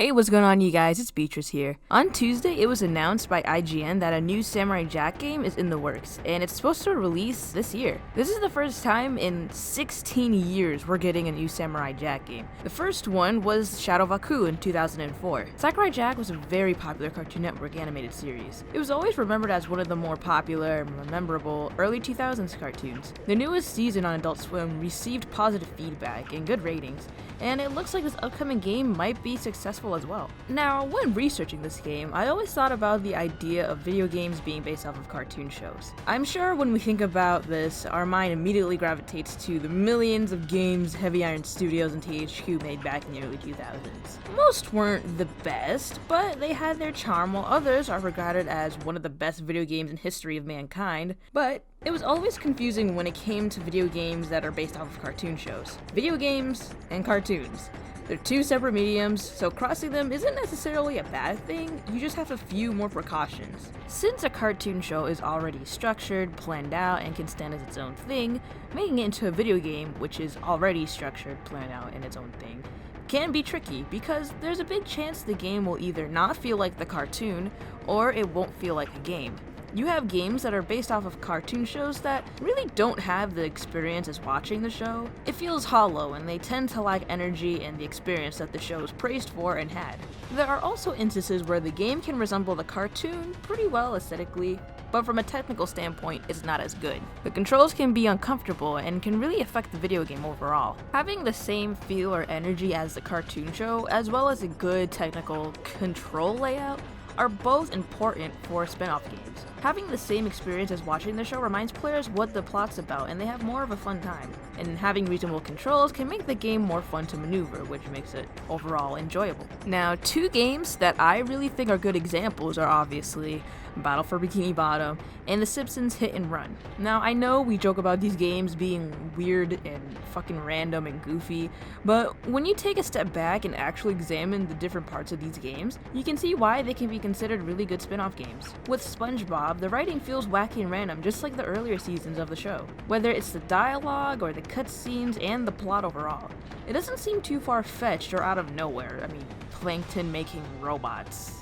Hey, what's going on, you guys? It's Beatrice here. On Tuesday, it was announced by IGN that a new Samurai Jack game is in the works, and it's supposed to release this year. This is the first time in 16 years we're getting a new Samurai Jack game. The first one was Shadow of Aku in 2004. Samurai Jack was a very popular Cartoon Network animated series. It was always remembered as one of the more popular and memorable early 2000s cartoons. The newest season on Adult Swim received positive feedback and good ratings, and it looks like this upcoming game might be successful as well. Now, when researching this game, I always thought about the idea of video games being based off of cartoon shows. I'm sure when we think about this, our mind immediately gravitates to the millions of games Heavy Iron Studios and THQ made back in the early 2000s. Most weren't the best, but they had their charm, while others are regarded as one of the best video games in history of mankind. But it was always confusing when it came to video games that are based off of cartoon shows. Video games and cartoons. They're two separate mediums, so crossing them isn't necessarily a bad thing, you just have a few more precautions. Since a cartoon show is already structured, planned out, and can stand as its own thing, making it into a video game, which is already structured, planned out, and its own thing, can be tricky because there's a big chance the game will either not feel like the cartoon, or it won't feel like a game. You have games that are based off of cartoon shows that really don't have the experience as watching the show. It feels hollow, and they tend to lack energy and the experience that the show is praised for and had. There are also instances where the game can resemble the cartoon pretty well aesthetically, but from a technical standpoint, it's not as good. The controls can be uncomfortable and can really affect the video game overall. Having the same feel or energy as the cartoon show, as well as a good technical control layout, are both important for spin-off games. Having the same experience as watching the show reminds players what the plot's about, and they have more of a fun time. And having reasonable controls can make the game more fun to maneuver, which makes it overall enjoyable. Now, two games that I really think are good examples are obviously Battle for Bikini Bottom and The Simpsons Hit and Run. Now, I know we joke about these games being weird and fucking random and goofy, but when you take a step back and actually examine the different parts of these games, you can see why they can be considered really good spin-off games. With SpongeBob, the writing feels wacky and random, just like the earlier seasons of the show. Whether it's the dialogue or the cutscenes and the plot overall, it doesn't seem too far-fetched or out of nowhere. I mean, plankton making robots.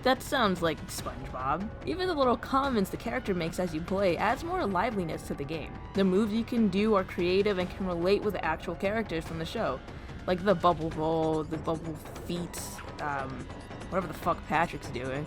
That sounds like SpongeBob. Even the little comments the character makes as you play adds more liveliness to the game. The moves you can do are creative and can relate with the actual characters from the show, like the bubble roll, the bubble feet, whatever the fuck Patrick's doing.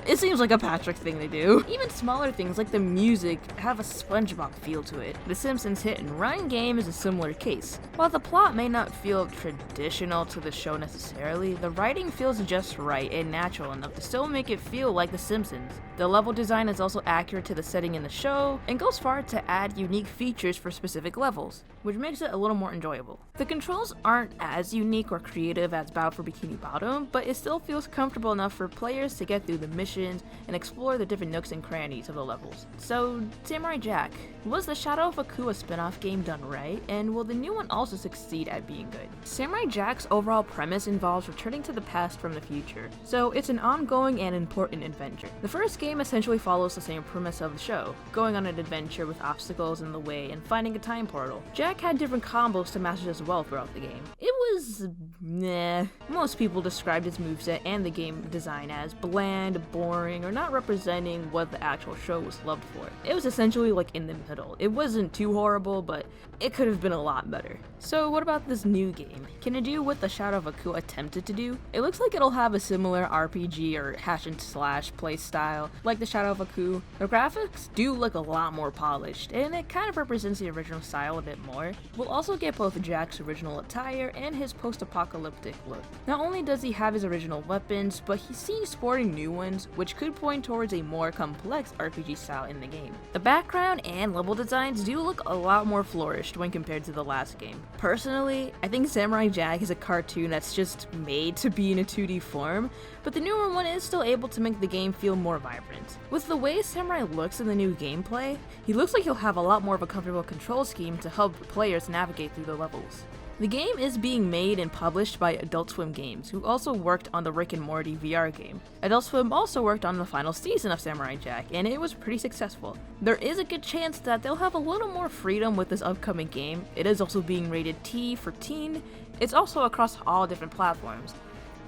It seems like a Patrick thing to do. Even smaller things like the music have a SpongeBob feel to it. The Simpsons Hit and Run game is a similar case. While the plot may not feel traditional to the show necessarily, the writing feels just right and natural enough to still make it feel like The Simpsons. The level design is also accurate to the setting in the show, and goes far to add unique features for specific levels, which makes it a little more enjoyable. The controls aren't as unique or creative as Battle for Bikini Bottom, but it still feels comfortable enough for players to get through the missions and explore the different nooks and crannies of the levels. So, Samurai Jack, was the Shadow of Aku a spin-off game done right, and will the new one also succeed at being good? Samurai Jack's overall premise involves returning to the past from the future, so it's an ongoing and important adventure. The first game essentially follows the same premise of the show, going on an adventure with obstacles in the way and finding a time portal. Jack had different combos to master as well throughout the game. It was meh. Most people described its moveset and the game design as bland, boring, or not representing what the actual show was loved for. It was essentially like in the middle. It wasn't too horrible, but it could have been a lot better. So what about this new game? Can it do what the Shadow of Aku attempted to do? It looks like it'll have a similar RPG or hash and slash play style like the Shadow of Aku. The graphics do look a lot more polished, and it kind of represents the original style a bit more. We'll also get both Jack's original attire and his post-apocalyptic look. Not only does he have his original weapons, but he's seen sporting new ones, which could point towards a more complex RPG style in the game. The background and level designs do look a lot more flourished when compared to the last game. Personally, I think Samurai Jack is a cartoon that's just made to be in a 2D form, but the newer one is still able to make the game feel more vibrant. With the way Samurai looks in the new gameplay, he looks like he'll have a lot more of a comfortable control scheme to help players navigate through the levels. The game is being made and published by Adult Swim Games, who also worked on the Rick and Morty VR game. Adult Swim also worked on the final season of Samurai Jack, and it was pretty successful. There is a good chance that they'll have a little more freedom with this upcoming game. It is also being rated T for teen. It's also across all different platforms.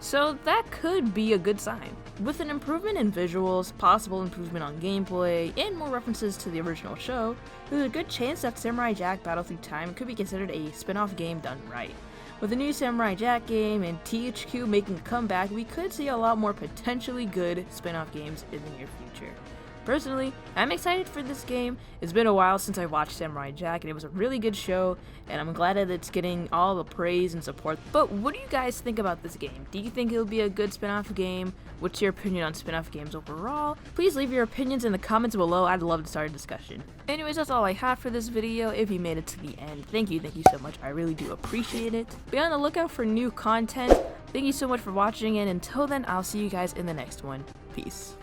So that could be a good sign. With an improvement in visuals, possible improvement on gameplay, and more references to the original show, there's a good chance that Samurai Jack Battle Through Time could be considered a spin-off game done right. With the new Samurai Jack game and THQ making a comeback, we could see a lot more potentially good spin-off games in the near future. Personally, I'm excited for this game. It's been a while since I watched Samurai Jack, and it was a really good show, and I'm glad that it's getting all the praise and support. But what do you guys think about this game? Do you think it'll be a good spin-off game? What's your opinion on spin-off games overall? Please leave your opinions in the comments below. I'd love to start a discussion. Anyways, that's all I have for this video. If you made it to the end, thank you so much. I really do appreciate it. Be on the lookout for new content. Thank you so much for watching, and until then, I'll see you guys in the next one. Peace.